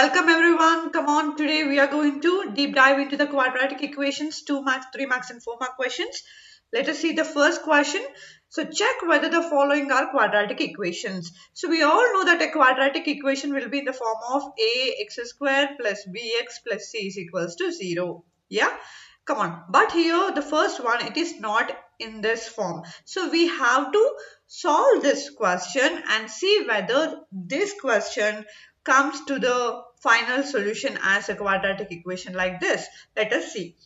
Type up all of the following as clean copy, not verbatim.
Welcome everyone. Come on, today we are going to deep dive into the quadratic equations, 2 marks, 3 marks and 4 mark questions. Let us see the first question. So check whether the following are quadratic equations. So we all know that a quadratic equation will be in the form of ax square plus bx plus c is equals to 0. Yeah, come on. But here the first one, it is not in this form. So we have to solve this question and see whether this question comes to the final solution as a quadratic equation like this. Let us see.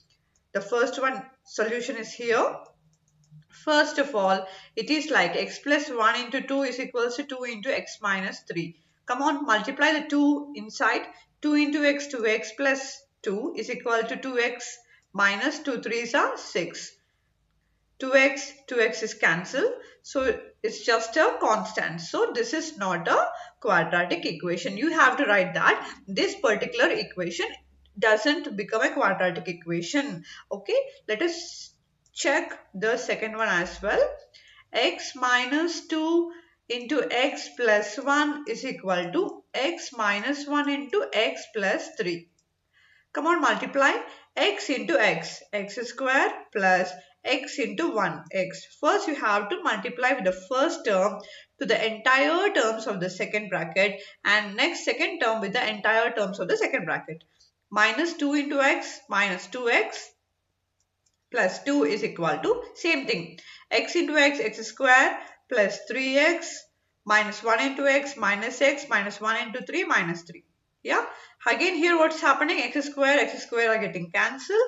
The first one solution is here. First of all, it is like x plus 1 into 2 is equals to 2 into x minus 3. Come on, multiply the 2 inside. 2 into x, 2x plus 2 is equal to 2x minus 2 3s are 6. 2x is cancelled, so it's just a constant. So this is not a quadratic equation. You have to write that this particular equation doesn't become a quadratic equation. Okay, let us check the second one as well. X minus 2 into x plus 1 is equal to x minus 1 into x plus 3. Come on, multiply x into x square plus x into 1x. First you have to multiply with the first term to the entire terms of the second bracket and next second term with the entire terms of the second bracket. Minus 2 into x minus 2x plus 2 is equal to same thing. X into x square plus 3x minus 1 into x minus 1 into 3 minus 3. Yeah, again here what's happening, x square are getting cancelled.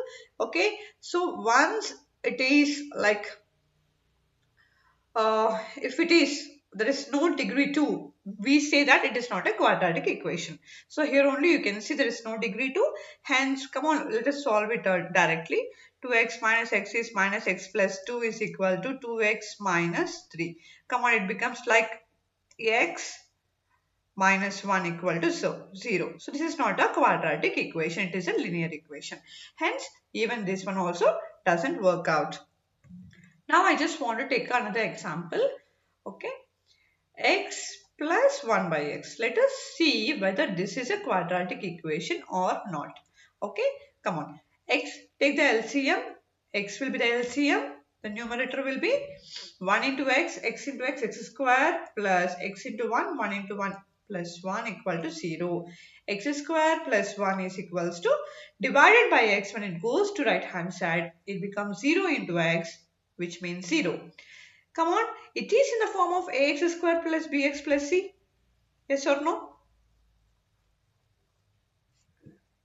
Okay, so once it is like if it is there is no degree 2, we say that it is not a quadratic equation. So here only you can see there is no degree 2, hence come on, let us solve it directly. 2x minus x is minus x plus 2 is equal to 2x minus 3. Come on, it becomes like x minus 1 equal to 0. So this is not a quadratic equation, it is a linear equation. Hence, even this one also doesn't work out. Now I just want to take another example. Okay, x plus 1 by x. Let us see whether this is a quadratic equation or not. Okay, come on. X, take the LCM. X will be the LCM. The numerator will be 1 into x into x square plus x into 1 into 1 plus 1 equal to 0. X square plus 1 is equals to, divided by x, when it goes to right hand side, it becomes 0 into x, which means 0. Come on, it is in the form of ax square plus bx plus c. Yes or no?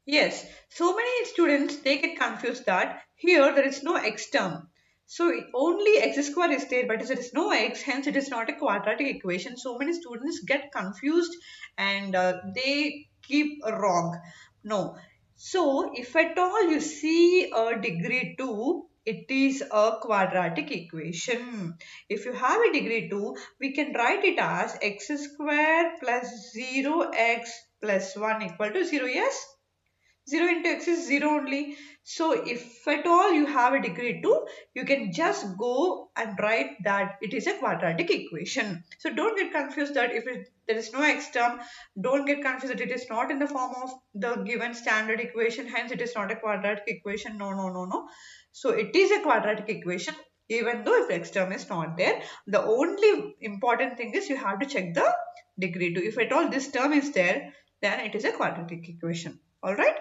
Yes. So many students, they get confused that here there is no x term. So only x square is there, but there is no x, hence it is not a quadratic equation. So many students get confused and they keep wrong. No. So if at all you see a degree 2, it is a quadratic equation. If you have a degree 2, we can write it as x square plus 0x plus 1 equal to 0. Yes? 0 into x is 0 only. So if at all you have a degree 2, you can just go and write that it is a quadratic equation. So don't get confused that if there is no x term, don't get confused that it is not in the form of the given standard equation, hence it is not a quadratic equation. No. So it is a quadratic equation even though if x term is not there. The only important thing is you have to check the degree 2. If at all this term is there, then it is a quadratic equation. Alright.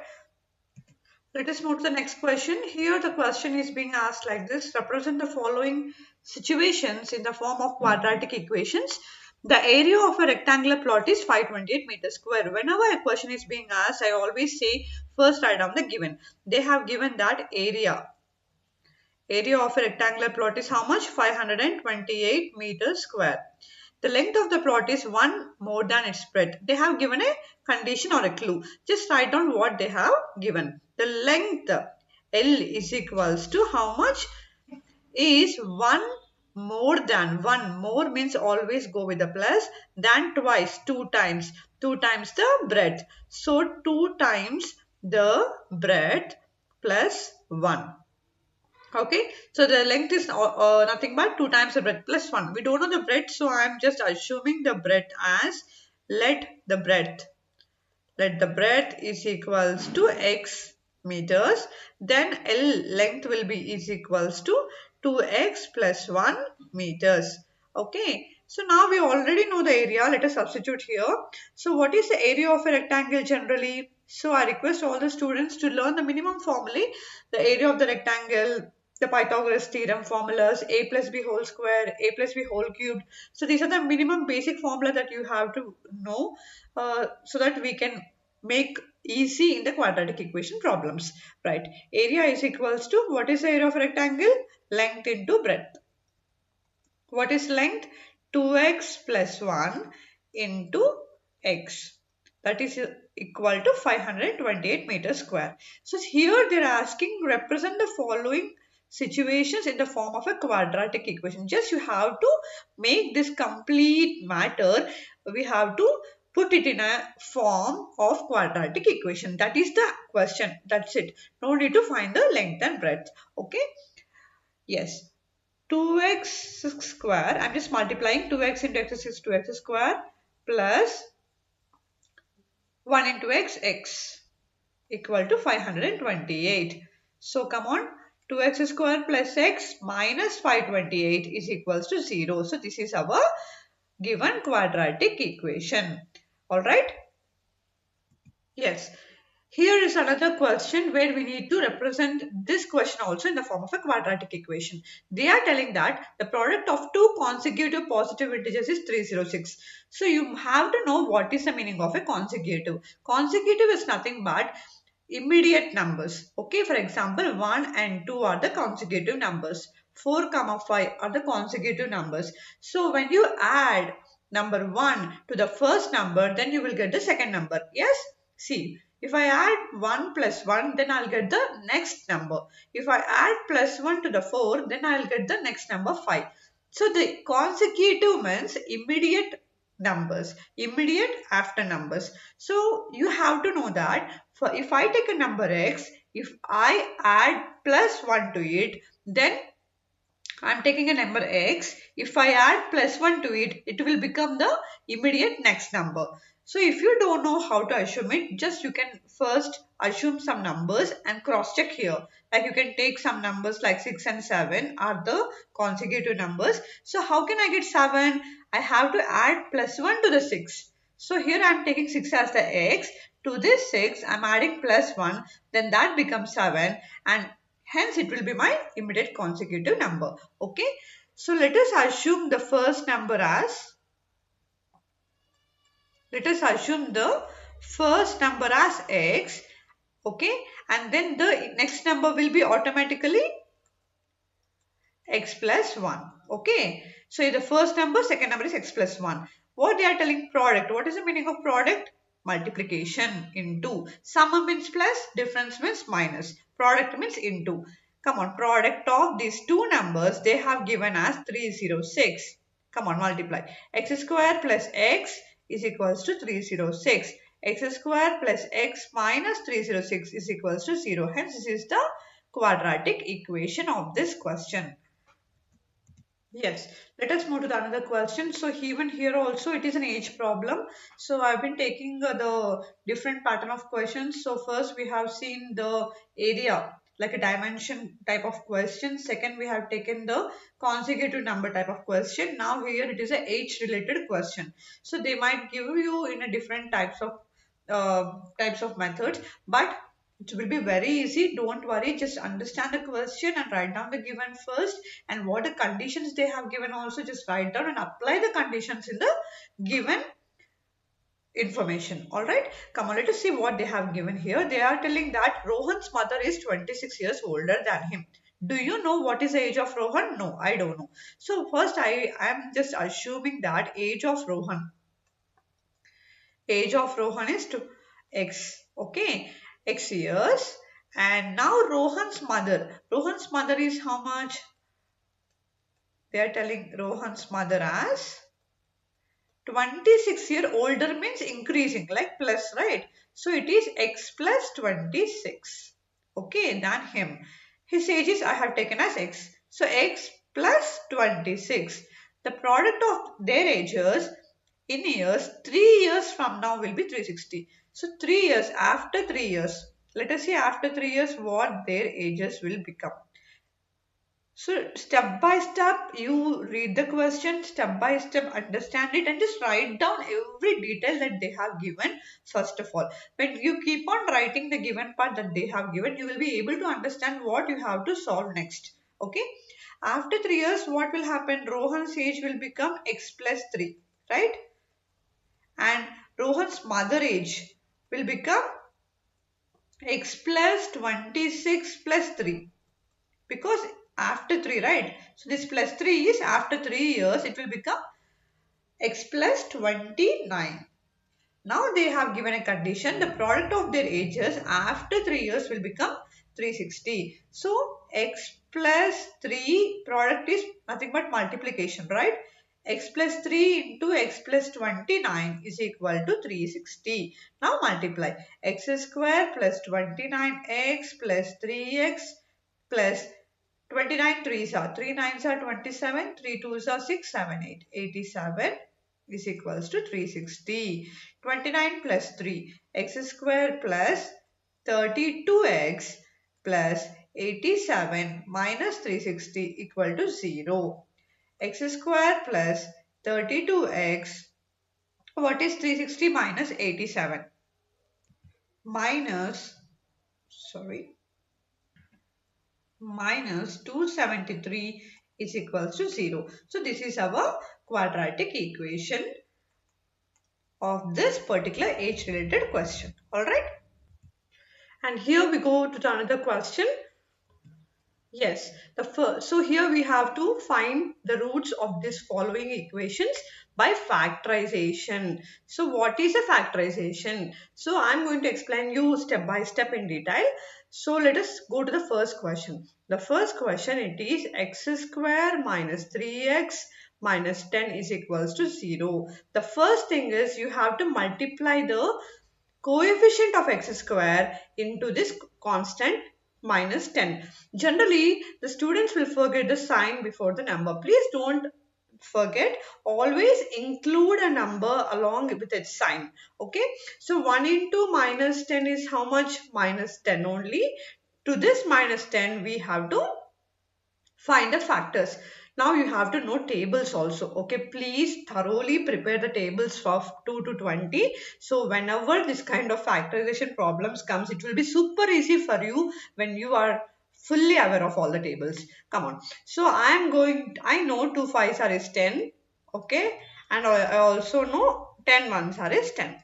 Let us move to the next question. Here the question is being asked like this. Represent the following situations in the form of quadratic equations. The area of a rectangular plot is 528 meters square. Whenever a question is being asked, I always say first write down the given. They have given that area. Area of a rectangular plot is how much? 528 meters square. The length of the plot is 1 more than its breadth. They have given a condition or a clue. Just write down what they have given. The length L is equals to how much? Is 1 more than. 1 more means always go with the plus, than twice, 2 times. 2 times the breadth. So 2 times the breadth plus 1. Okay, so the length is nothing but 2 times the breadth plus 1. We don't know the breadth, so I am just assuming the breadth as, let the breadth let the breadth is equals to x meters, then L length will be is equals to 2x plus 1 meters. Okay, so now we already know the area. Let us substitute here. So what is the area of a rectangle generally? So I request all the students to learn the minimum formulae, the area of the rectangle, the Pythagoras theorem formulas, a plus b whole square, a plus b whole cubed. So these are the minimum basic formula that you have to know so that we can make easy in the quadratic equation problems, right? Area is equals to, what is the area of a rectangle? Length into breadth. What is length? 2x plus 1 into x. That is equal to 528 meters square. So here they are asking represent the following situations in the form of a quadratic equation. Just you have to make this complete matter. We have to put it in a form of quadratic equation. That is the question. That's it. No need to find the length and breadth. Okay. Yes. 2x square, I'm just multiplying 2x into x is 2x square plus 1 into x equal to 528. So come on, 2x square plus x minus 528 is equals to 0. So this is our given quadratic equation. Alright? Yes. Here is another question where we need to represent this question also in the form of a quadratic equation. They are telling that the product of two consecutive positive integers is 306. So you have to know what is the meaning of a consecutive. Consecutive is nothing but immediate numbers. Okay, for example, 1 and 2 are the consecutive numbers. 4, 5 are the consecutive numbers. So when you add number 1 to the first number, then you will get the second number. Yes? See, if I add 1 plus 1, then I'll get the next number. If I add plus 1 to the 4, then I'll get the next number 5. So the consecutive means immediate numbers, immediate after numbers. So you have to know that for if I take a number x, if I add plus 1 to it, then I'm taking a number x. If I add plus 1 to it, it will become the immediate next number. So if you don't know how to assume it, just you can first assume some numbers and cross check here. Like you can take some numbers like 6 and 7 are the consecutive numbers. So how can I get 7? I have to add plus 1 to the 6. So here I am taking 6 as the x. To this 6 I am adding plus 1. Then that becomes 7 and hence it will be my immediate consecutive number. Okay. So let us assume the first number as, let us assume the first number as x. Okay. And then the next number will be automatically x plus 1. Okay. So the first number, second number is x plus 1. What they are telling? Product. What is the meaning of product? Multiplication into. Sum means plus, difference means minus. Product means into. Come on, product of these two numbers they have given as 306. Come on, multiply. X square plus x is equals to 306. X square plus x minus 306 is equals to 0. Hence, this is the quadratic equation of this question. Yes, let us move to the another question. So even here also it is an age problem. So I've been taking the different pattern of questions. So first we have seen the area like a dimension type of question. Second we have taken the consecutive number type of question. Now here it is a age related question. So they might give you in a different types of methods, but it will be very easy. Don't worry. Just understand the question and write down the given first. And what the conditions they have given also just write down and apply the conditions in the given information. Alright. Come on, let us see what they have given here. They are telling that Rohan's mother is 26 years older than him. Do you know what is the age of Rohan? No, I don't know. So first I am just assuming that age of Rohan. Age of Rohan is to x. Okay. X years. And now Rohan's mother. Rohan's mother is how much? They are telling Rohan's mother as 26-year older means increasing like plus, right? So it is x plus 26. Okay, than him. His age is I have taken as x. So x plus 26. The product of their ages in years, 3 years from now will be 360. So 3 years, after 3 years, let us see after 3 years what their ages will become. So step by step, you read the question, step by step, understand it, and just write down every detail that they have given. First of all, when you keep on writing the given part that they have given, you will be able to understand what you have to solve next. Okay. After 3 years, what will happen? Rohan's age will become x plus 3, right? And Rohan's mother age will become x plus 26 plus 3, because after 3, right? So this plus 3 is after 3 years it will become x plus 29. Now they have given a condition, the product of their ages after 3 years will become 360. So x plus 3 product is nothing but multiplication, right? X plus 3 into x plus 29 is equal to 360. Now multiply x square plus 29x plus 3x plus 29 threes are 3 nines are 27, 3 twos are 6, 7, 8. 87 is equals to 360. 29 plus 3, x square plus 32x plus 87 minus 360 equal to 0. X square plus 32x, what is 360 minus 87? Minus, sorry, minus 273 is equals to 0. So this is our quadratic equation of this particular age related question. Alright. And here we go to another question. Yes, the first. So here we have to find the roots of this following equations by factorization. So what is a factorization? So I'm going to explain you step by step in detail. So let us go to the first question. The first question, it is x square minus 3x minus 10 is equals to 0. The first thing is you have to multiply the coefficient of x square into this constant minus 10. Generally, the students will forget the sign before the number. Please don't forget. Always include a number along with its sign. Okay. So 1 into minus 10 is how much? Minus 10 only. To this minus 10, we have to find the factors. Now you have to know tables also. Okay, please thoroughly prepare the tables from 2 to 20. So whenever this kind of factorization problems comes, it will be super easy for you when you are fully aware of all the tables. Come on. So I know 2 5s are is 10. Okay, and I also know 10 ones are is 10.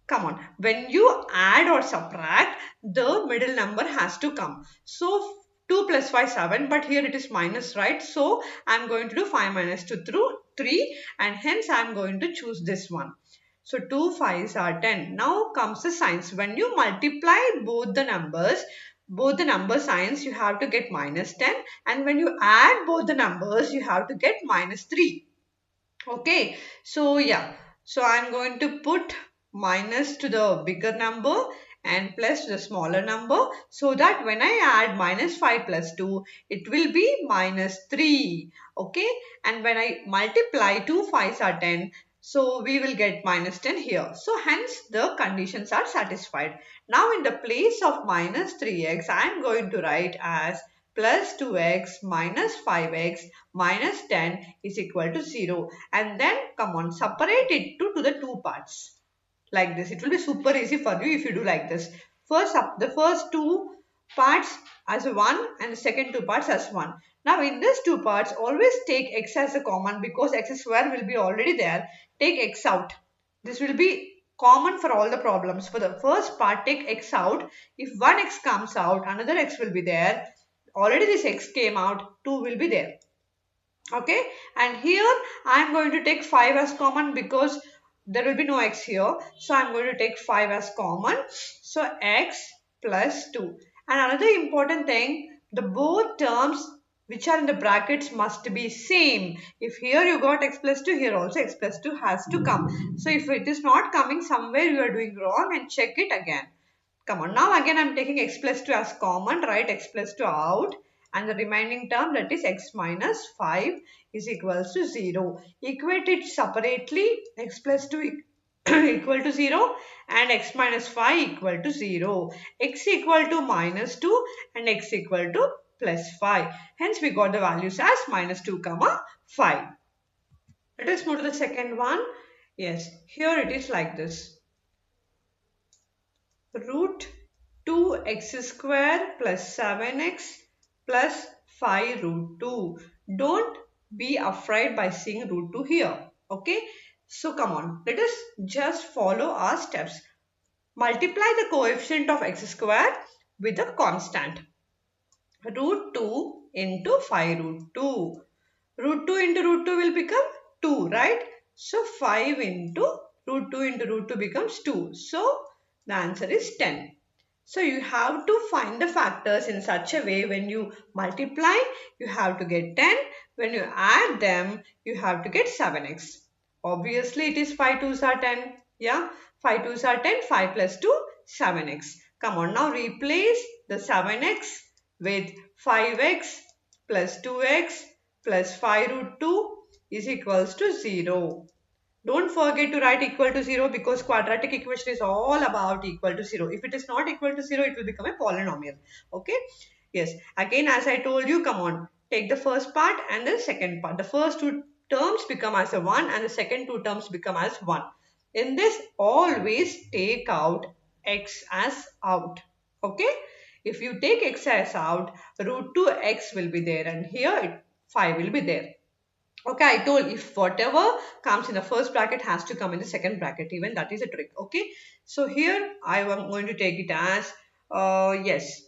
Come on, when you add or subtract, the middle number has to come. So 2 plus 5 7, but here it is minus, right? So I'm going to do 5 minus 2 through 3, and hence I'm going to choose this one. So 2 5s are 10. Now comes the signs. When you multiply both the number signs, you have to get minus 10, and when you add both the numbers, you have to get minus 3. Okay, so yeah, so I'm going to put minus to the bigger number and plus to the smaller number, so that when I add minus 5 plus 2, it will be minus 3. Okay, and when I multiply 2 5s are 10, so we will get minus 10 here. So hence the conditions are satisfied. Now in the place of minus 3x, I am going to write as plus 2x minus 5x minus 10 is equal to 0. And then come on, separate it to the two parts like this. It will be super easy for you if you do like this. First up, the first two parts as 1 and the second two parts as 1. Now in these two parts, always take x as a common, because x square will be already there. Take x out. This will be common for all the problems. For the first part, take x out. If one x comes out, another x will be there. Already this x came out, 2 will be there. Okay, and here I am going to take 5 as common, because there will be no x here. So I am going to take 5 as common. So x plus 2. And another important thing, the both terms which are in the brackets must be same. If here you got x plus 2, here also x plus 2 has to come. So if it is not coming, somewhere you are doing wrong, and check it again. Come on, now again I am taking x plus 2 as common, write x plus 2 out, and the remaining term, that is x minus 5 is equals to 0. Equate it separately, x plus 2 equal to 0 and x minus 5 equal to 0. X equal to minus 2 and x equal to plus 5. Hence we got the values as minus 2 comma 5. Let us move to the second one. Yes, here it is like this. Root 2x square plus 7x plus 5 root 2. Don't be afraid by seeing root 2 here. Okay. So come on. Let us just follow our steps. Multiply the coefficient of x square with a constant. Root 2 into 5 root 2. Root 2 into root 2 will become 2, right? So 5 into root 2 becomes 2. So the answer is 10. So you have to find the factors in such a way when you multiply, you have to get 10. When you add them, you have to get 7x. Obviously, it is 5 2s are 10. Yeah, 5 2s are 10. 5 plus 2, 7x. Come on, now replace the 7x with 5x plus 2x plus 5 root 2 is equals to 0. Don't forget to write equal to 0 because quadratic equation is all about equal to 0. If it is not equal to 0, it will become a polynomial. Okay. Yes. Again, as I told you, come on. Take the first part and the second part. The first two terms become as a 1 and the second two terms become as 1. In this, always take out x as out. Okay. If you take x as out, root 2x will be there and here 5 will be there. Okay, I told if whatever comes in the first bracket has to come in the second bracket. Even that is a trick. Okay. So here I am going to take it as, yes.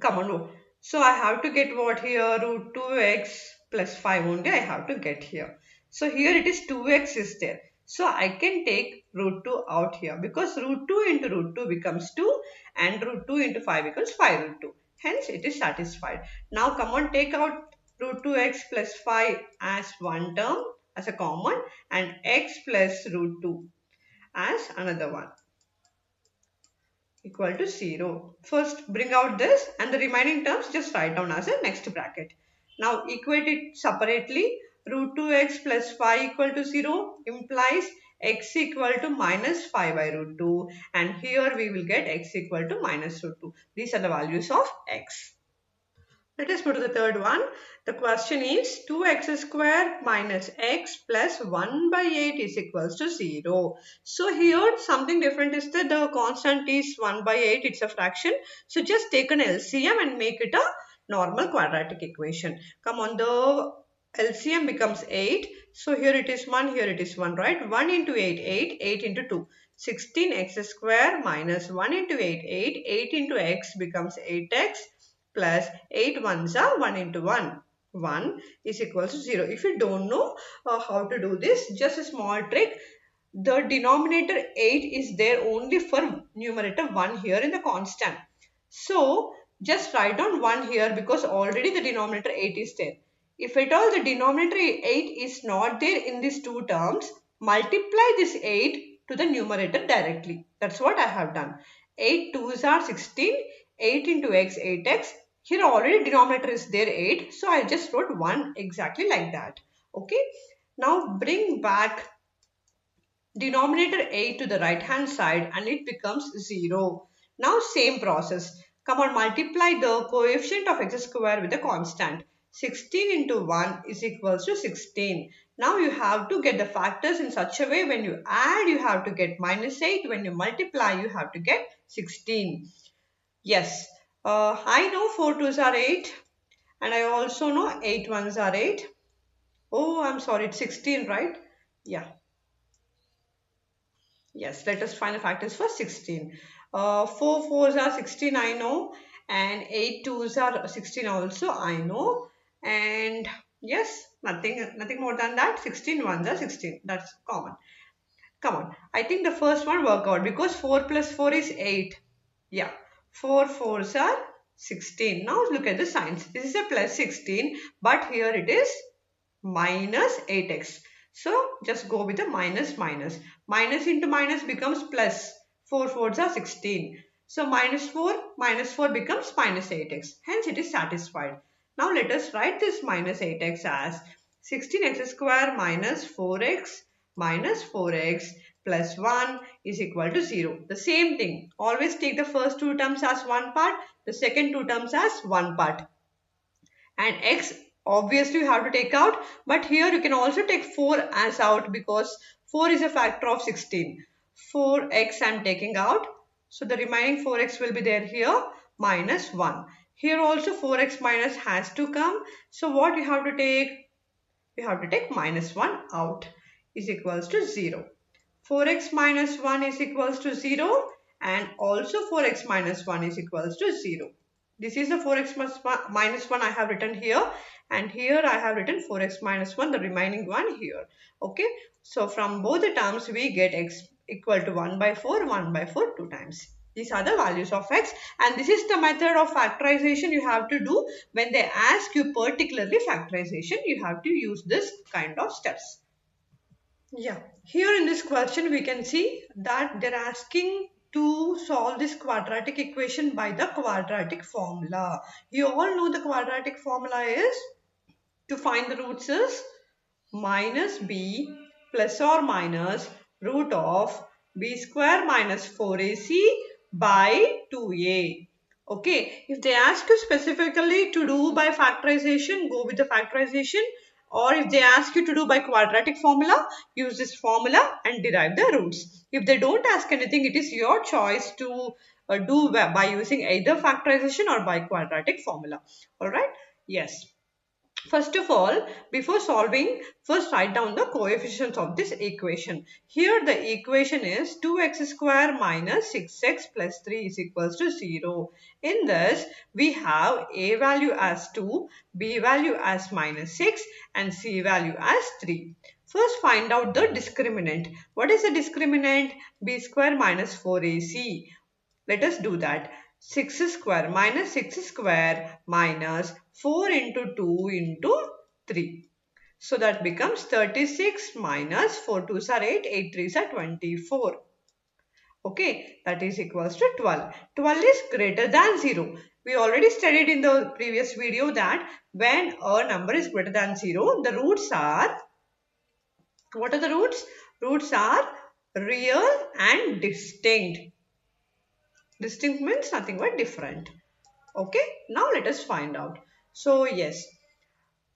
Come on. No. So I have to get what here? Root 2x plus 5 only I have to get here. So here it is 2x is there. So I can take root 2 out here because root 2 into root 2 becomes 2 and root 2 into 5 becomes 5 root 2. Hence it is satisfied. Now come on, take out root 2x plus 5 as one term as a common and x plus root 2 as another one equal to 0. First bring out this and the remaining terms just write down as a next bracket. Now equate it separately. Root 2x plus 5 equal to 0 implies x equal to minus 5 by root 2 and here we will get x equal to minus root 2. These are the values of x. Let us go to the third one. The question is 2x square minus x plus 1 by 8 is equals to 0. So here something different is that the constant is 1 by 8. It's a fraction. So just take an LCM and make it a normal quadratic equation. Come on, the LCM becomes 8. So here it is 1, here it is 1, right? 1 into 8, 8, 8 into 2. 16x square minus 1 into 8, 8, 8 into x becomes 8x plus 8 ones are 1 into 1. 1 is equals to 0. If you don't know how to do this, just a small trick. The denominator 8 is there only for numerator 1 here in the constant. So just write down 1 here because already the denominator 8 is there. If at all the denominator 8 is not there in these two terms, multiply this 8 to the numerator directly. That's what I have done. 8 2s are 16. 8 into x, 8x. Here already denominator is there 8. So I just wrote 1 exactly like that. Okay. Now bring back denominator 8 to the right hand side and it becomes 0. Now same process. Come on, multiply the coefficient of x square with a constant. 16 into 1 is equals to 16. Now you have to get the factors in such a way when you add you have to get minus 8. When you multiply you have to get 16. Yes, I know 4 2s are 8 and I also know 8 1s are 8. Oh, I'm sorry, it's 16, right? Yeah. Yes, let us find the factors for 16. 4 4s are 16, I know. And 8 2s are 16 also, I know. And yes, nothing more than that. 16 1s are 16. That's common. Come on. I think the first one work out because 4 plus 4 is 8. Yeah. 4 4s are 16. Now look at the signs. This is a plus 16, but here it is minus 8x. So just go with the minus minus. Minus into minus becomes plus. 4 4s are 16. So minus 4 becomes minus 8x. Hence it is satisfied. Now let us write this minus 8x as 16x square minus 4x plus 1 is equal to 0. The same thing. Always take the first two terms as one part, the second two terms as one part. And x obviously you have to take out, but here you can also take 4 as out because 4 is a factor of 16. 4x I'm taking out. So the remaining 4x will be there here minus 1. Here also 4x minus has to come. So what you have to take? You have to take minus 1 out is equals to 0. 4x minus 1 is equals to 0 and also 4x minus 1 is equals to 0. This is the 4x minus 1 I have written here, and here I have written 4x minus 1, the remaining one here. Okay, so from both the terms we get x equal to 1 by 4, 1 by 4 two times. These are the values of x, and this is the method of factorization you have to do. When they ask you particularly factorization, you have to use this kind of steps. Yeah, here in this question we can see that they're asking to solve this quadratic equation by the quadratic formula. You all know the quadratic formula is to find the roots is minus b plus or minus root of b square minus 4ac by 2a. Okay, if they ask you specifically to do by factorization, go with the factorization, or if they ask you to do by quadratic formula, use this formula and derive the roots. If they don't ask anything, it is your choice to do by using either factorization or by quadratic formula. Alright, yes. First of all, before solving, first write down the coefficients of this equation. Here the equation is 2x square minus 6x plus 3 is equals to 0. In this, we have a value as 2, b value as minus 6 and c value as 3. First find out the discriminant. What is the discriminant? B square minus 4ac. Let us do that. 6 square minus 6 square minus 4 into 2 into 3. So that becomes 36 minus 4 2s are 8, 8 3s are 24. Okay, that is equals to 12. 12 is greater than 0. We already studied in the previous video that when a number is greater than 0, the roots are, what are the roots? Roots are real and distinct. Distinct means nothing but different. Okay, now let us find out. So yes,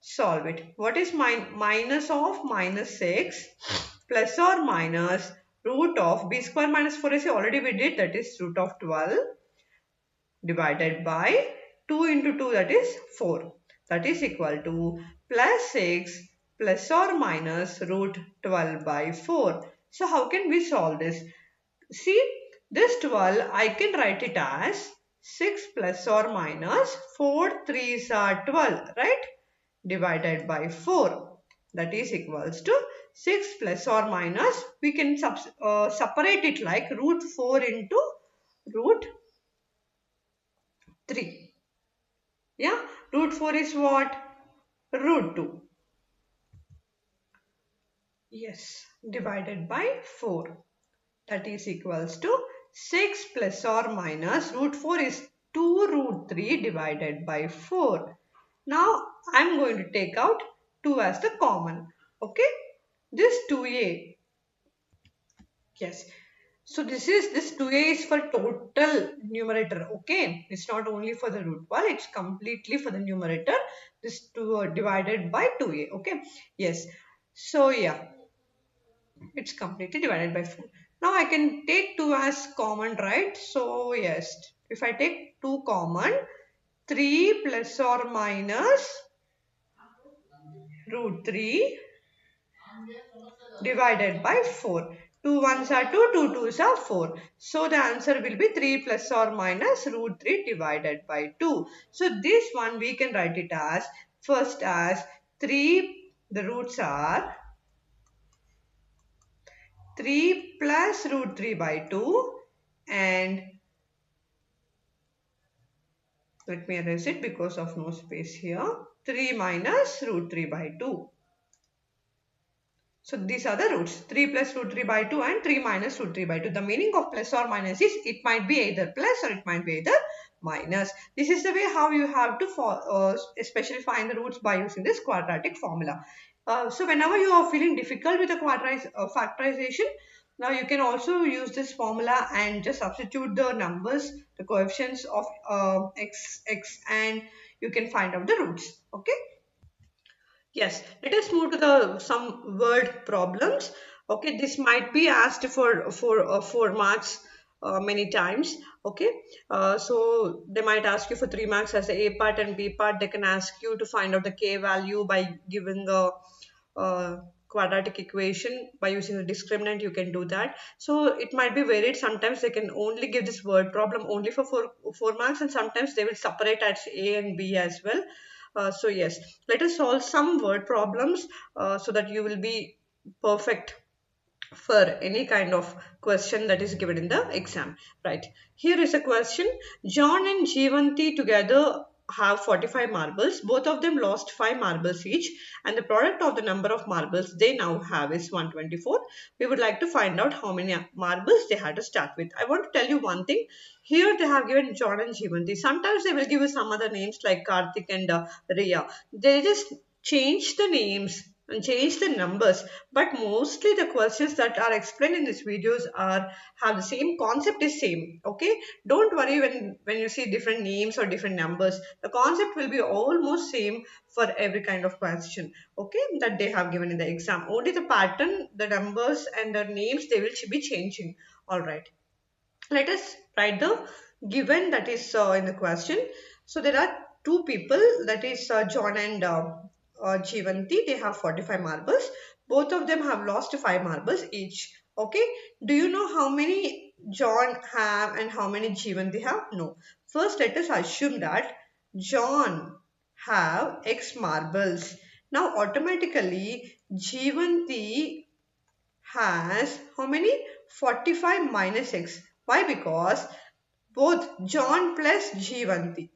solve it. What is minus of minus 6 plus or minus root of b square minus 4ac already we did, that is root of 12 divided by 2 into 2, that is 4. That is equal to plus 6 plus or minus root 12 by 4. So how can we solve this? See, this 12 I can write it as 6 plus or minus 4 3s are 12, right? Divided by 4. That is equals to 6 plus or minus, we can separate it like root 4 into root 3. Yeah, root 4 is what? Root 2. Yes, divided by 4. That is equals to 6 plus or minus root 4 is 2 root 3 divided by 4. Now I am going to take out 2 as the common. Okay, this 2a. Yes. So this 2a is for total numerator. Okay, it's not only for the root 12, it's completely for the numerator. This 2 divided by 2a. Okay, yes. So yeah, it's completely divided by 4. Now I can take 2 as common, right? So yes, if I take 2 common, 3 plus or minus root 3 divided by 4. 2 ones are 2, 2 twos are 4. So the answer will be 3 plus or minus root 3 divided by 2. So this one we can write it as, first as 3, the roots are 3 plus root 3 by 2 and let me erase it because of no space here. 3 minus root 3 by 2. So these are the roots, 3 plus root 3 by 2 and 3 minus root 3 by 2. The meaning of plus or minus is it might be either plus or it might be either minus. This is the way how you have to especially find the roots by using this quadratic formula. So whenever you are feeling difficult with the factorization, Now you can also use this formula and just substitute the numbers, the coefficients of x, and you can find out the roots. Okay. Yes, let us move to the some word problems. Okay, this might be asked for 4 marks many times. Okay, so they might ask you for 3 marks as a part and B part. They can ask you to find out the k value by giving a uh, quadratic equation by using a discriminant. You can do that. So it might be varied. Sometimes they can only give this word problem only for 4 marks, and sometimes they will separate as A and B as well. So yes, let us solve some word problems so that you will be perfect for any kind of question that is given in the exam. Right, here is a question. John and Jeevanti together have 45 marbles. Both of them lost 5 marbles each, and the product of the number of marbles they now have is 124. We would like to find out how many marbles they had to start with. I want to tell you one thing. Here they have given John and Jeevanti. Sometimes they will give you some other names like Karthik and Riya. They just change the names and change the numbers, but mostly the questions that are explained in these videos are have the same concept is same. Okay, don't worry when you see different names or different numbers. The concept will be almost same for every kind of question, okay, that they have given in the exam. Only the pattern, the numbers and the names, they will be changing. All right, let us write the given that is in the question. So there are two people, that is John and Jeevanti. They have 45 marbles. Both of them have lost 5 marbles each. Okay. Do you know how many John have and how many Jeevanti have? No. First, let us assume that John have X marbles. Now, automatically, Jeevanti has how many? 45 minus x. Why? Because both John plus Jeevanti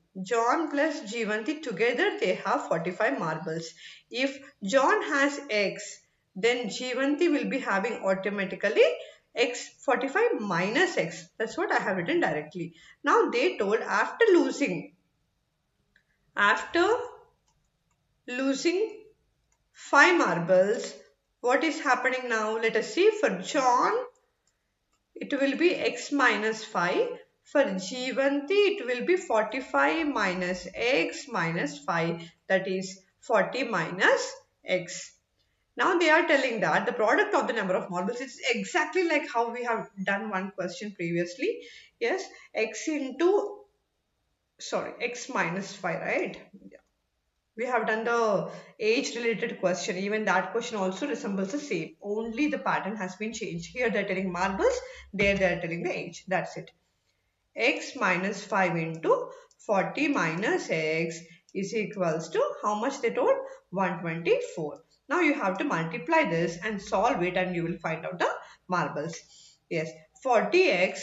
together they have 45 marbles. If John has x, then Jeevanti will be having automatically x 45 minus x. That's what I have written directly. Now they told after losing 5 marbles, what is happening now? Let us see. For John, it will be x minus 5. For Jeevanti, it will be 45 minus x minus 5. That is 40 minus x. Now they are telling that the product of the number of marbles is exactly like how we have done one question previously. Yes, x minus 5, right? We have done the age related question. Even that question also resembles the same. Only the pattern has been changed. Here they are telling marbles, there they are telling the age. That's it. X minus 5 into 40 minus x is equals to how much they told? 124. Now you have to multiply this and solve it and you will find out the marbles. Yes, 40x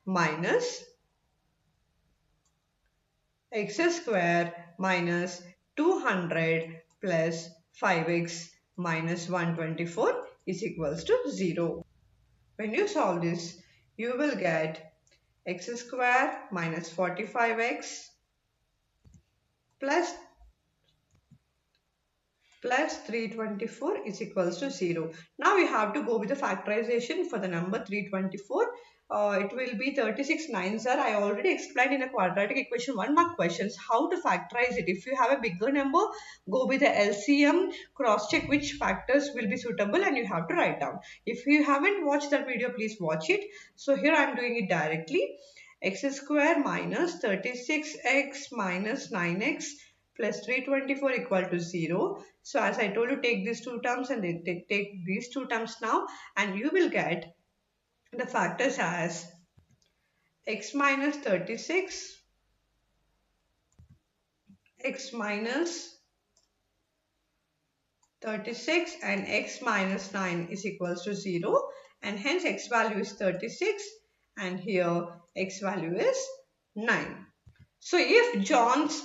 minus x square minus 200 plus 5x minus 124 is equals to 0. When you solve this, you will get x square minus 45x plus 324 is equals to 0. Now we have to go with the factorization for the number 324. It will be 36 nines are. I already explained in a quadratic equation 1 mark questions how to factorize it. If you have a bigger number, go with the LCM, cross check which factors will be suitable and you have to write down. If you haven't watched that video, please watch it. So here I am doing it directly. X square minus 36x minus 9x plus 324 equal to 0. So as I told you, take these two terms and take these two terms now and you will get the factors as x minus 36, x minus 36 and x minus 9 is equals to 0 and hence x value is 36 and here x value is 9. So if John's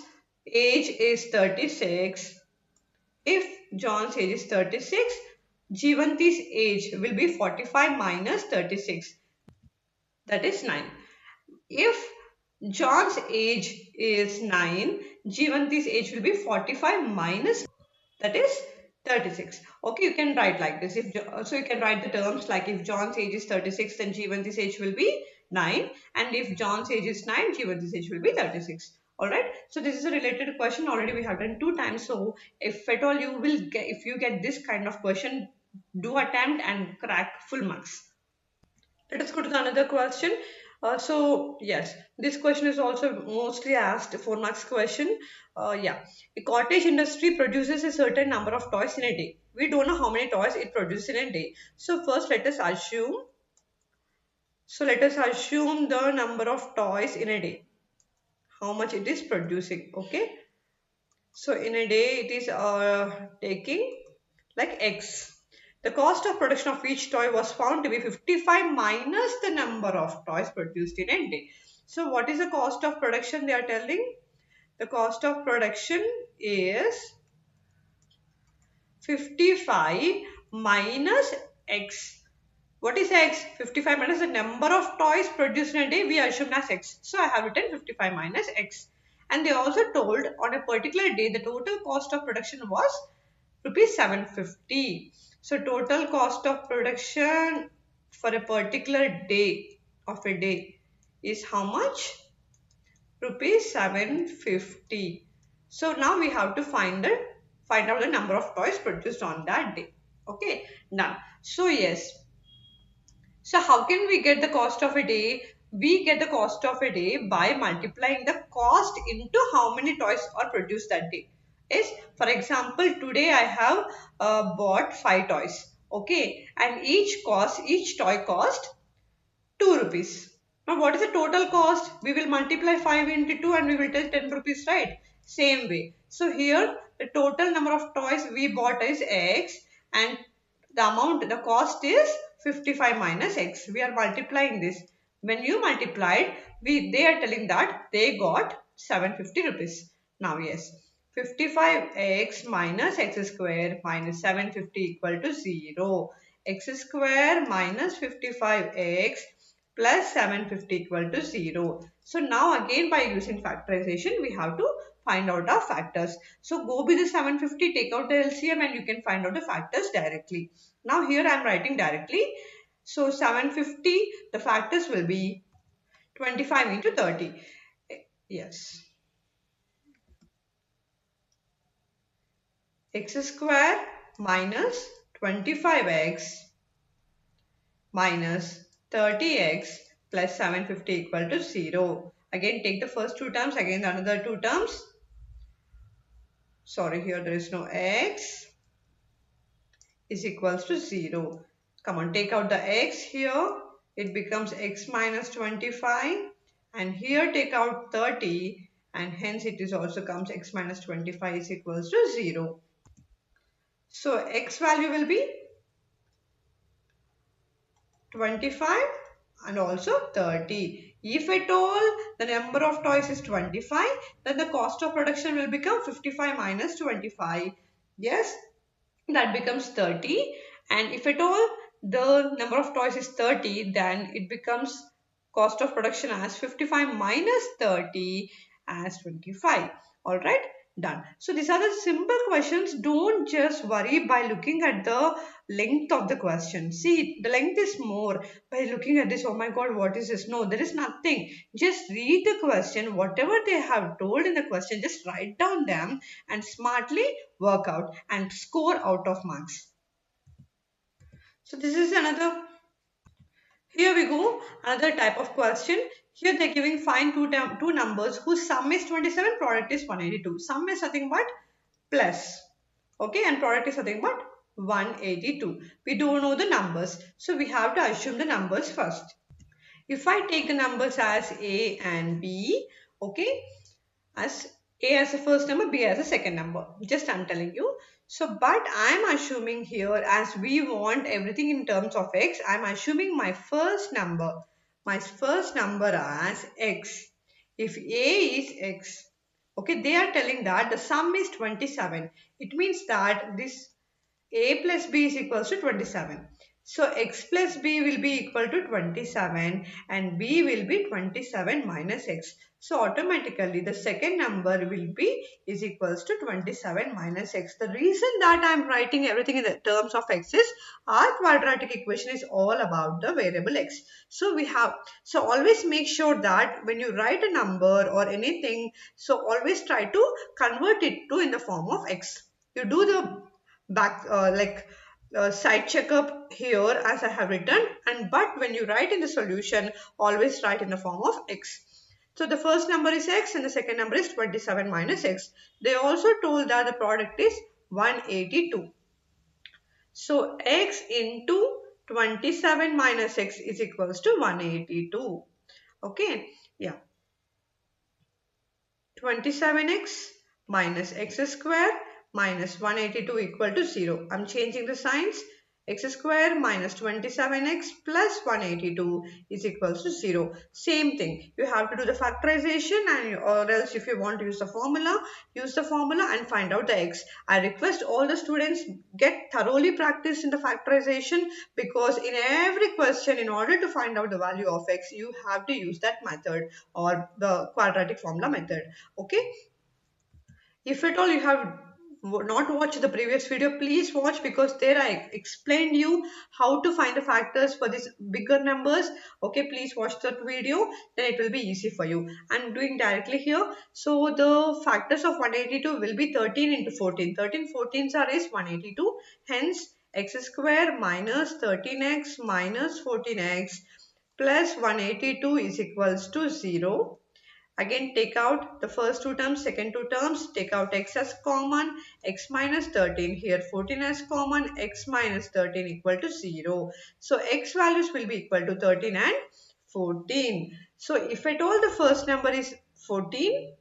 age is 36, Jeevanti's age will be 45 minus 36. That is 9. If John's age is 9, Jeevanti's age will be 45 minus, that is 36. Okay, you can write like this. If so, you can write the terms like if John's age is 36, then Jeevanti's age will be 9. And if John's age is 9, Jeevanti's age will be 36. Alright. So this is a related question. Already we have done 2 times. So if at all you will get, if you get this kind of question, do attempt and crack full marks. Let us go to the another question. Yes, this question is also mostly asked 4 marks question. Yeah, a cottage industry produces a certain number of toys in a day. We don't know how many toys it produces in a day. So first let us assume. So let us assume the number of toys in a day. How much it is producing. Okay. So in a day it is taking like X. The cost of production of each toy was found to be 55 minus the number of toys produced in a day. So what is the cost of production they are telling? The cost of production is 55 minus X. What is X? 55 minus the number of toys produced in a day, we assume as X. So I have written 55 minus X. And they also told on a particular day the total cost of production was rupees 750. So total cost of production for a particular day of a day is how much? Rupees 750. So now we have to find out the number of toys produced on that day. Okay, now so yes. So how can we get the cost of a day? We get the cost of a day by multiplying the cost into how many toys are produced that day. Is, for example, today I have bought 5 toys. Okay, and each toy cost 2 rupees. Now what is the total cost? We will multiply 5 into 2 and we will tell 10 rupees, right? Same way. So here the total number of toys we bought is X and the cost is 55 minus X. We are multiplying this. When you multiplied, they are telling that they got 750 rupees. Now yes, 55x minus x square minus 750 equal to 0. X square minus 55x plus 750 equal to 0. So now again by using factorization, we have to find out our factors. So go with the 750, take out the LCM and you can find out the factors directly. Now here I am writing directly. So 750, the factors will be 25 into 30. Yes. X square minus 25x minus 30x plus 750 equal to 0. Again take the first 2 terms, again another 2 terms. Sorry, here there is no x is equals to 0. Come on, take out the x here. It becomes x minus 25 and here take out 30 and hence it is also comes x minus 25 is equals to 0. So x value will be 25 and also 30. If at all the number of toys is 25, then the cost of production will become 55 minus 25. Yes, that becomes 30. And if at all the number of toys is 30, then it becomes cost of production as 55 minus 30 as 25. Alright, done. So these are the simple questions. Don't just worry by looking at the length of the question. See, the length is more by looking at this. Oh my god, what is this? No, there is nothing. Just read the question. Whatever they have told in the question, just write down them and smartly work out and score out of marks. So this is another. Here we go, another type of question. Here they're giving find two numbers whose sum is 27, product is 182. Sum is nothing but plus. Okay, and product is nothing but 182. We don't know the numbers. So we have to assume the numbers first. If I take the numbers as A and B, okay, as A as the first number, B as the second number. Just I'm telling you. So, but I'm assuming here as we want everything in terms of X, I'm assuming my first number as X. If A is X, okay, they are telling that the sum is 27. It means that this A plus B is equals to 27. So x plus b will be equal to 27 and b will be 27 minus x. So automatically the second number will be is equals to 27 minus x. The reason that I am writing everything in the terms of x is our quadratic equation is all about the variable x. So always make sure that when you write a number or anything, so always try to convert it to in the form of x. You do the back side checkup here as I have written, and but when you write in the solution, always write in the form of x. So the first number is x and the second number is 27 minus x. They also told that the product is 182. So x into 27 minus x is equals to 182. Okay, yeah. 27x minus x square minus 182 equal to 0. I'm changing the signs. X square minus 27x plus 182 is equals to 0. Same thing. You have to do the factorization, and or else if you want to use the formula and find out the x. I request all the students get thoroughly practiced in the factorization, because in every question, in order to find out the value of x, you have to use that method or the quadratic formula method. Okay, if at all you have not watched the previous video, please watch, because there I explained you how to find the factors for these bigger numbers. Okay, please watch that video, then it will be easy for you. I'm doing directly here. So the factors of 182 will be 13 into 14. 13 14s are is 182. Hence x square minus 13x minus 14x plus 182 is equals to 0. Again, take out the first two terms, second two terms, take out x as common, x minus 13. Here 14 as common, x minus 13 equal to 0. So x values will be equal to 13 and 14. So if at all the first number is 14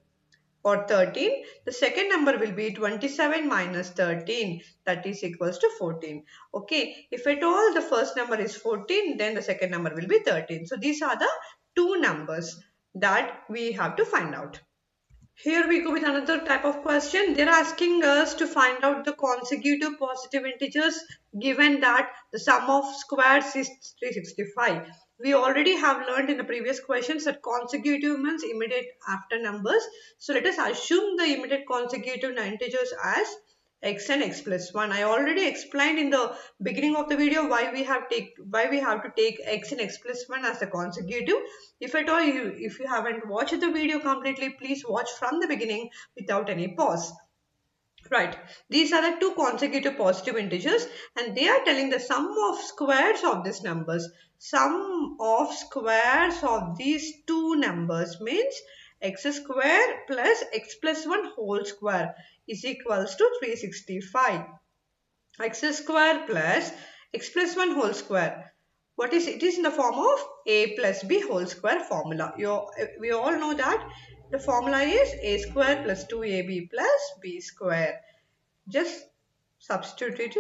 or 13, the second number will be 27 minus 13, that is equals to 14. Okay, if at all the first number is 14, then the second number will be 13. So these are the two numbers that we have to find out. Here we go with another type of question. They're asking us to find out the consecutive positive integers, given that the sum of squares is 365. We already have learned in the previous questions that consecutive means immediate after numbers. So let us assume the immediate consecutive integers as x and x plus 1. I already explained in the beginning of the video why we have to take x and x plus 1 as a consecutive. If at all if you haven't watched the video completely, please watch from the beginning without any pause. Right, these are the two consecutive positive integers, and they are telling the sum of squares of these numbers. Sum of squares of these two numbers means x square plus x plus 1 whole square is equals to 365. X square plus x plus 1 whole square. What is it? Is in the form of a plus b whole square formula. We all know that the formula is a square plus 2ab plus b square. Just substitute it,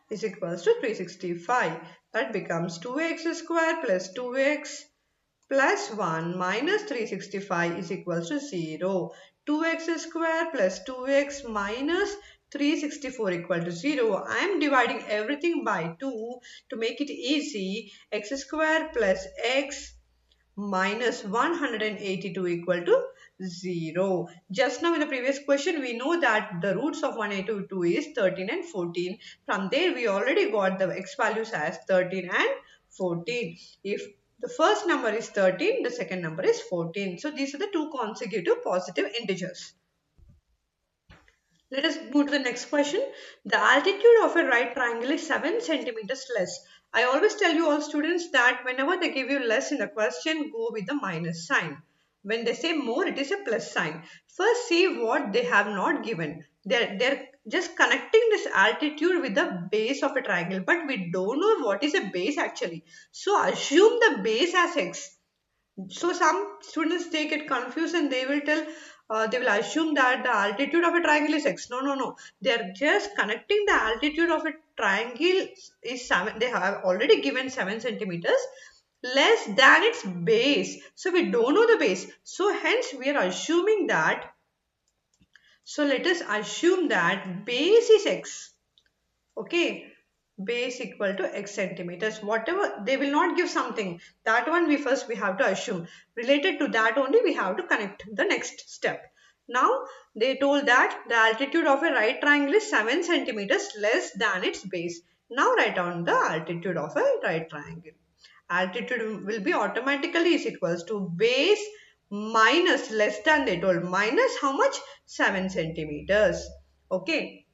is equals to 365. That becomes 2x square plus 2x plus 1 minus 365 is equals to 0. 2x square plus 2x minus 364 equal to 0. I am dividing everything by 2 to make it easy. X square plus x minus 182 equal to 0. Just now in the previous question, we know that the roots of 182 is 13 and 14. From there, we already got the x values as 13 and 14. If the first number is 13, the second number is 14. So these are the two consecutive positive integers. Let us move to the next question. The altitude of a right triangle is 7 centimeters less. I always tell you all students that whenever they give you less in the question, go with the minus sign. When they say more, it is a plus sign. First see what they have not given. They're just connecting this altitude with the base of a triangle, but we don't know what is a base actually. So assume the base as x. So some students they get confused and they will tell, they will assume that the altitude of a triangle is x. No, no, no. They are just connecting the altitude of a triangle is 7. They have already given 7 centimeters less than its base. So we don't know the base. So hence we are assuming that. So let us assume that base is x. Okay. base equal to x centimeters. Whatever, they will not give something. That one we have to assume. Related to that only we have to connect the next step. Now they told that the altitude of a right triangle is 7 centimeters less than its base. Now write down the altitude of a right triangle. Altitude will be automatically is equals to base minus less than, they told, minus how much? 7 centimeters. Okay.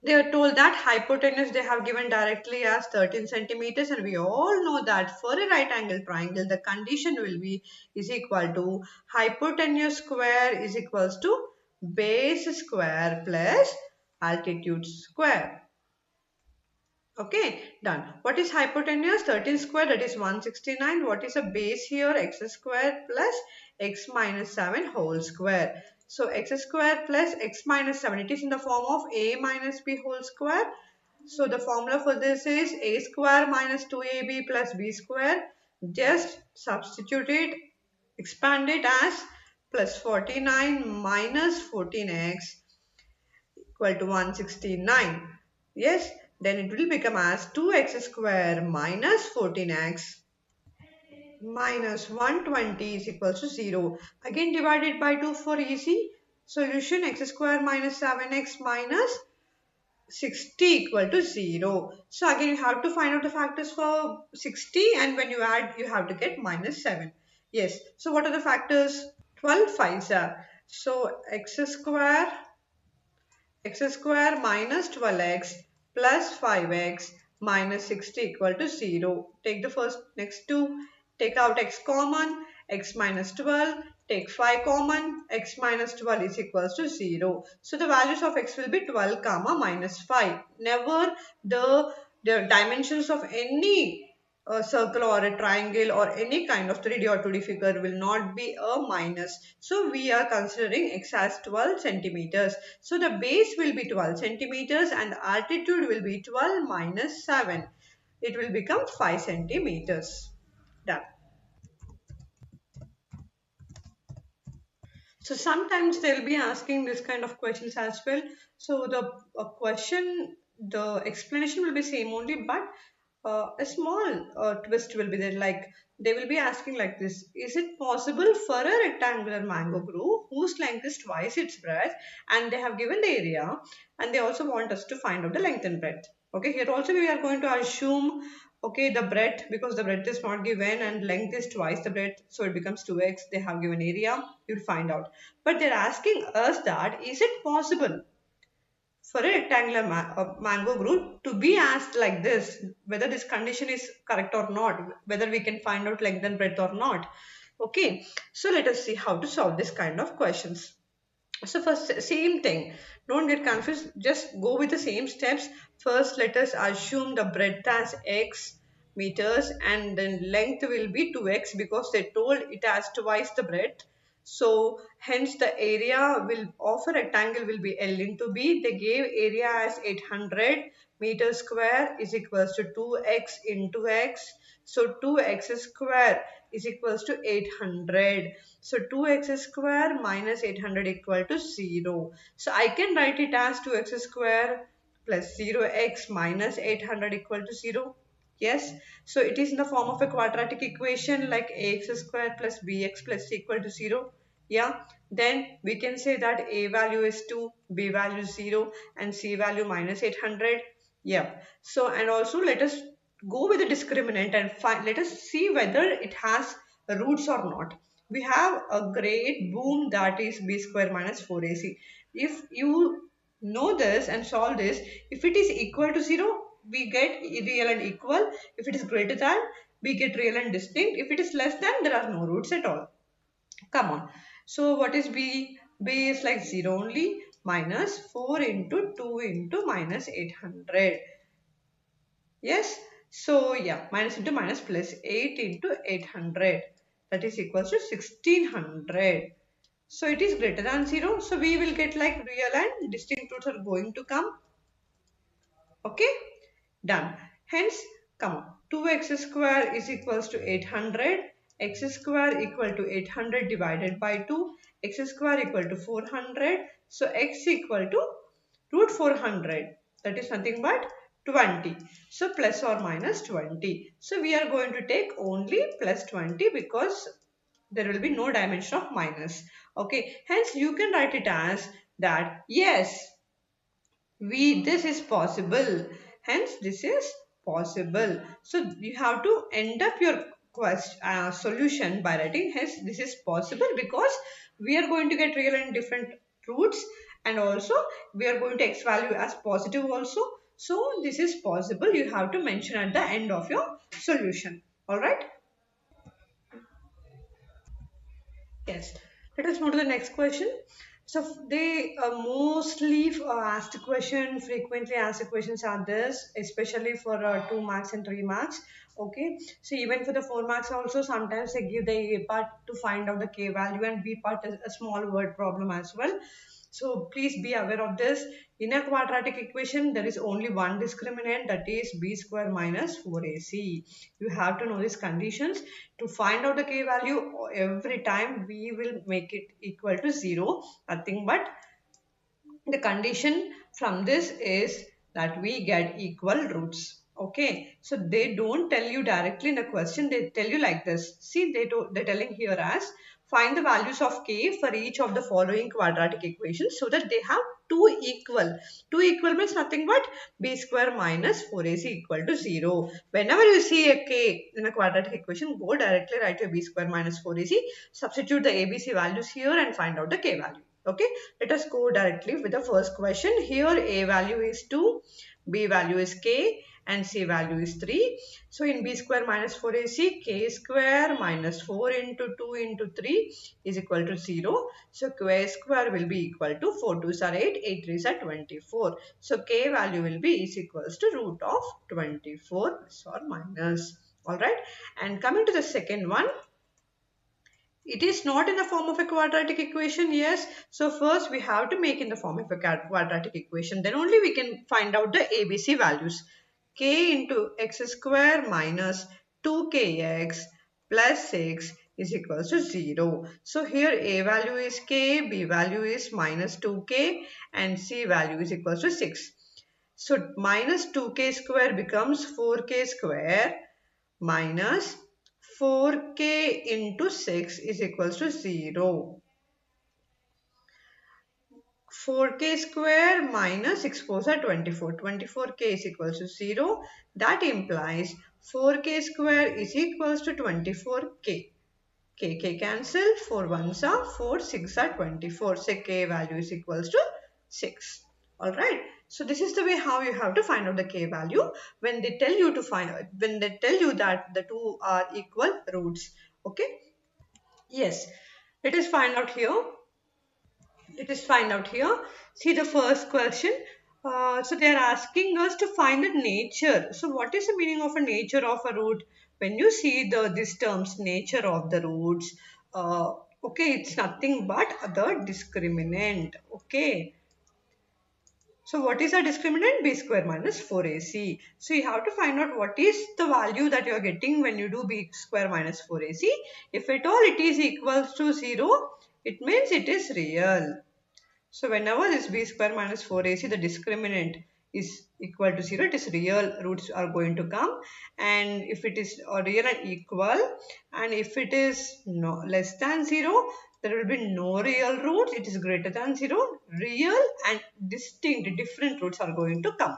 They are told that hypotenuse they have given directly as 13 centimeters, and we all know that for a right angle triangle the condition will be is equal to hypotenuse square is equals to base square plus altitude square. Okay, done. What is hypotenuse? 13 square, that is 169. What is a base here? X square plus x minus 7 whole square. So x square plus x minus 7, it is in the form of a minus b whole square. So the formula for this is a square minus 2ab plus b square. Just substitute it, expand it as plus 49 minus 14x equal to 169. Yes, then it will become as 2x square minus 14x minus 120 is equal to 0. Again divided by 2 for easy solution. X square minus 7x minus 60 equal to 0. So again you have to find out the factors for 60, and when you add you have to get minus 7. Yes. So what are the factors? 12 5s are. So x square minus 12x plus 5x minus 60 equal to 0. Take the first next two. Take out x common, x minus 12. Take 5 common, x minus 12 is equals to 0. So the values of x will be 12 comma minus 5. Never the dimensions of any circle or a triangle or any kind of 3D or 2D figure will not be a minus. So we are considering x as 12 centimeters. So the base will be 12 centimeters and the altitude will be 12 minus 7. It will become 5 centimeters. Done. So sometimes they'll be asking this kind of questions as well. So the explanation will be same only, but a small twist will be there. Like they will be asking like this: is it possible for a rectangular mango grove whose length is twice its breadth, and they have given the area, and they also want us to find out the length and breadth. Okay, here also we are going to assume, okay, the breadth, because the breadth is not given and length is twice the breadth, so it becomes 2x. They have given area, you'll find out. But they're asking us that is it possible for a rectangular mango grove to be asked like this, whether this condition is correct or not, whether we can find out length and breadth or not. Okay, so let us see how to solve this kind of questions. So first, same thing, don't get confused, just go with the same steps. First let us assume the breadth as x meters and then length will be 2x, because they told it has twice the breadth. So hence the area will of a rectangle will be L into B. They gave area as 800 meters square is equals to 2x into x. So 2x square is equals to 800. So 2x square minus 800 equal to 0. So I can write it as 2x square plus 0x minus 800 equal to 0. Yes, so it is in the form of a quadratic equation like ax square plus bx plus c equal to 0. Yeah, then we can say that a value is 2, b value is 0 and c value minus 800. Yeah, so and also let us go with the discriminant and let us see whether it has roots or not. We have a great boom, that is b square minus 4ac. If you know this and solve this, if it is equal to 0, we get real and equal. If it is greater than, we get real and distinct. If it is less than, there are no roots at all. Come on. So what is b? B is like 0 only, minus 4 into 2 into minus 800. Yes. So yeah, minus into minus plus 8 into 800. That is equals to 1600. So it is greater than 0. So we will get like real and distinct roots are going to come. Okay. Done. Hence, come on. 2x square is equals to 800. X square equal to 800 divided by 2. X square equal to 400. So x equal to root 400. That is nothing but 20. So plus or minus 20. So we are going to take only plus 20 because there will be no dimension of minus. Okay, hence you can write it as that yes, this is possible, hence this is possible. So you have to end up your solution by writing hence this is possible, because we are going to get real and different roots, and also we are going to x value as positive also. So this is possible, you have to mention at the end of your solution. All right. Yes. Let us move to the next question. So they mostly asked question, frequently asked questions are this, especially for 2 marks and 3 marks. Okay. So even for the 4 marks also, sometimes they give the A part to find out the K value, and B part is a small word problem as well. So please be aware of this. In a quadratic equation, there is only one discriminant, that is b square minus 4ac. You have to know these conditions. To find out the k value, every time we will make it equal to 0. Nothing but the condition from this is that we get equal roots. Okay, so they don't tell you directly in the question, they tell you like this. See, they're telling here as find the values of k for each of the following quadratic equations so that they have two equal. Two equal means nothing but b square minus 4ac equal to 0. Whenever you see a k in a quadratic equation, go directly write a b square minus 4ac, substitute the abc values here and find out the k value. Okay, let us go directly with the first question. Here a value is 2, b value is k, and c value is 3. So in b square minus 4ac, k square minus 4 into 2 into 3 is equal to 0. So k square will be equal to 4 2s are 8, 8 3s are 24. So k value will be is equals to root of 24 plus or minus. Alright, and coming to the second one, it is not in the form of a quadratic equation, yes. So first we have to make in the form of a quadratic equation. Then only we can find out the ABC values. K into x square minus 2kx plus 6 is equals to 0. So here A value is k, B value is minus 2k, and C value is equals to 6. So minus 2k square becomes 4k square minus 4k into 6 is equals to 0. 4k square minus 6 4s are 24. 24k is equals to 0. That implies 4k square is equals to 24k. K cancel, 4 ones are 4, 6 are 24. So k value is equals to 6. Alright. So this is the way how you have to find out the k value when they tell you to find out, when they tell you that the two are equal roots. Okay. Yes. Let us find out here. Let us find out here. See the first question. So they are asking us to find the nature. So what is the meaning of a nature of a root? When you see these terms, nature of the roots, okay, it's nothing but the discriminant. Okay. So what is a discriminant? B square minus 4ac. So you have to find out what is the value that you are getting when you do b square minus 4ac. If at all it is equals to 0, it means it is real. So whenever this b square minus 4ac, the discriminant is equal to 0, it is real roots are going to come. And if it is real and equal, and if it is no less than 0, there will be no real roots. It is greater than 0, real and distinct different roots are going to come.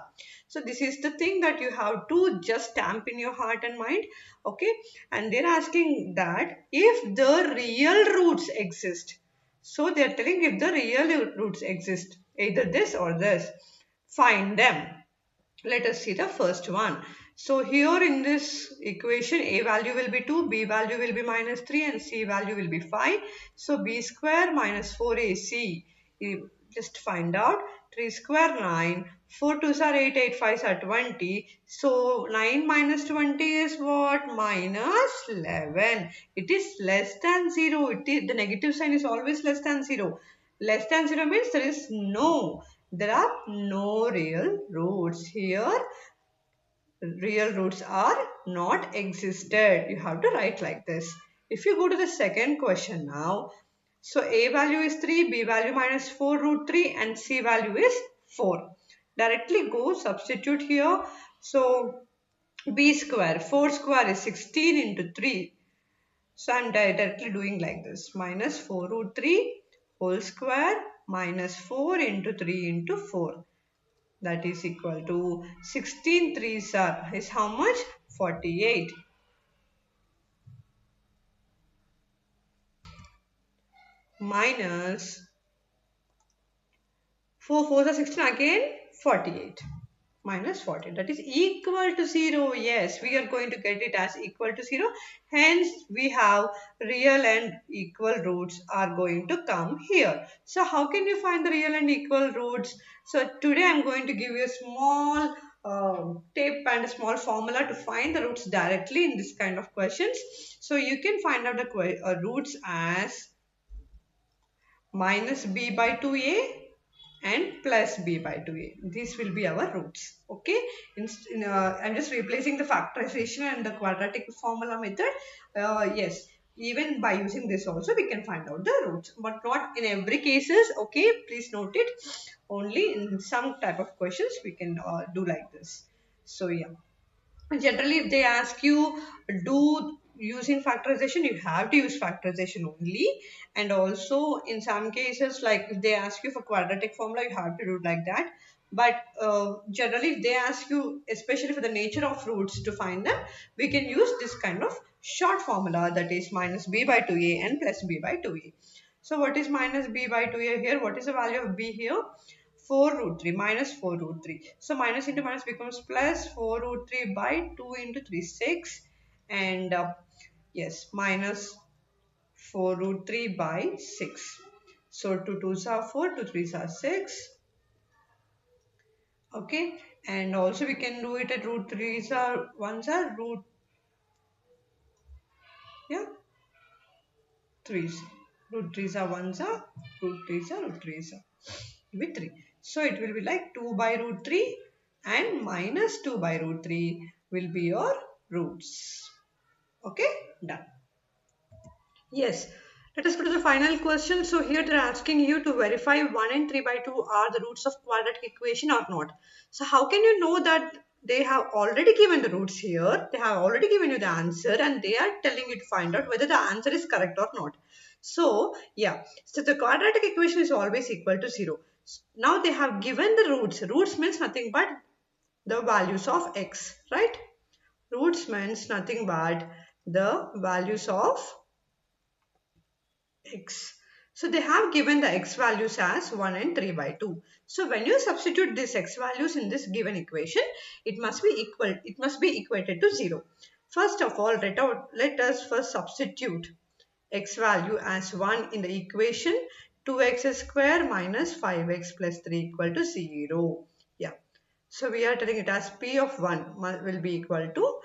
So this is the thing that you have to just stamp in your heart and mind. Okay, and they're asking that if the real roots exist. So they are telling if the real roots exist, either this or this, find them. Let us see the first one. So here in this equation, A value will be 2, B value will be minus 3, and C value will be 5. So B square minus 4AC, you just find out. 3 square 9, 4 2s are 8, 8 5s are 20. So 9 minus 20 is what? Minus 11. It is less than 0. The negative sign is always less than 0. Less than 0 means there are no real roots here. Real roots are not existed. You have to write like this. If you go to the second question now, so A value is 3, B value minus 4 root 3, and C value is 4. Directly go substitute here. So b square, 4 square is 16 into 3. So I'm directly doing like this. Minus 4 root 3 whole square minus 4 into 3 into 4. That is equal to 16 threes are is how much? 48. Minus 4 fours are 16 again 48. Minus 40, that is equal to 0. Yes, we are going to get it as equal to 0. Hence we have real and equal roots are going to come here. So how can you find the real and equal roots? So today I'm going to give you a small tip and a small formula to find the roots directly in this kind of questions. So you can find out the roots as minus b by 2a and plus b by 2a. These will be our roots. Okay. I'm just replacing the factorization and the quadratic formula method. Yes. Even by using this also we can find out the roots. But not in every cases. Okay. Please note it. Only in some type of questions we can do like this. So yeah. Generally, if they ask you do using factorization, you have to use factorization only. And also in some cases, like if they ask you for quadratic formula, you have to do it like that. But generally, if they ask you, especially for the nature of roots to find them, we can use this kind of short formula, that is minus b by 2a and plus b by 2a. So what is minus b by 2a here? What is the value of b here? 4 root 3 minus 4 root 3. So minus into minus becomes plus 4 root 3 by 2 into 3, 6. And yes, minus 4 root 3 by 6. So 2 2s are 4, 2 3s are 6. Okay. And also we can do it at root 3s are 1s are root, yeah, 3s. Root 3s are 1s are root 3s are root 3s are with 3. So it will be like 2 by root 3 and minus 2 by root 3 will be your roots. Okay, done. Yes, let us go to the final question. So here they are asking you to verify 1 and 3 by 2 are the roots of quadratic equation or not. So how can you know that they have already given the roots here? They have already given you the answer and they are telling you to find out whether the answer is correct or not. So yeah, so the quadratic equation is always equal to 0. Now they have given the roots. Roots means nothing but the values of x, right? Roots means nothing but the values of x. So they have given the x values as 1 and 3 by 2. So when you substitute these x values in this given equation, it must be equal. It must be equated to 0. First of all, let us first substitute x value as 1 in the equation. 2x square minus 5x plus 3 equal to 0. Yeah. So we are telling it as p of 1 will be equal to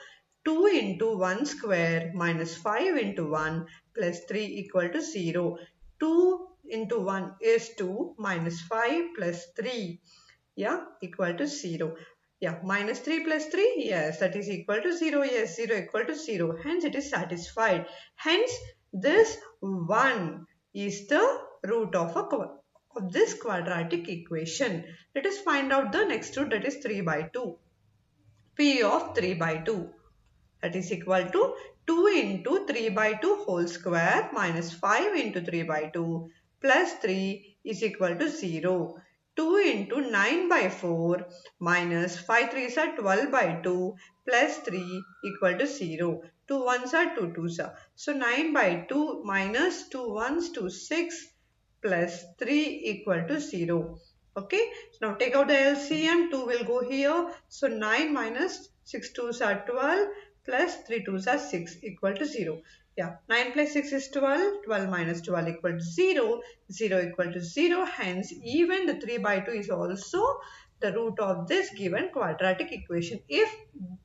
2 into 1 square minus 5 into 1 plus 3 equal to 0. 2 into 1 is 2 minus 5 plus 3, yeah, equal to 0. Yeah, minus 3 plus 3, yes, that is equal to 0. Yes, 0 equal to 0. Hence it is satisfied. Hence this 1 is the root of this quadratic equation. Let us find out the next root, that is 3 by 2. P of 3 by 2, that is equal to 2 into 3 by 2 whole square minus 5 into 3 by 2 plus 3 is equal to 0. 2 into 9 by 4 minus 5 3s are 12 by 2 plus 3 equal to 0. 2 1s are 2 2s are. So 9 by 2 minus 2 1s to 6 plus 3 equal to 0. Okay, so now take out the LCM. 2 will go here. So 9 minus 6 2s are 12 plus 3 2s are 6 equal to 0. Yeah, 9 plus 6 is 12. 12 minus 12 equal to 0. 0 equal to 0. Hence, even the 3 by 2 is also the root of this given quadratic equation. If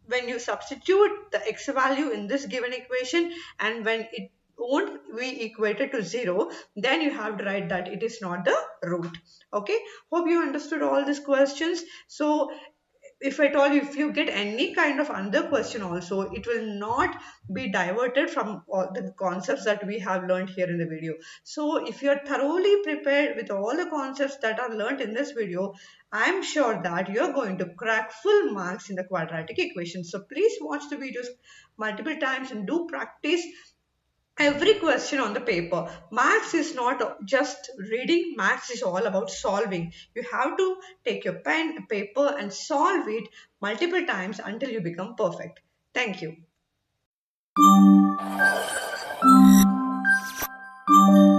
when you substitute the x value in this given equation and when it won't be equated to 0, then you have to write that it is not the root. Okay, hope you understood all these questions. So if at all, if you get any kind of another question also, it will not be diverted from all the concepts that we have learned here in the video. So if you are thoroughly prepared with all the concepts that are learned in this video, I'm sure that you're going to crack full marks in the quadratic equation. So please watch the videos multiple times and do practice every question on the paper. Maths is not just reading, maths is all about solving. You have to take your pen, paper, and solve it multiple times until you become perfect. Thank you.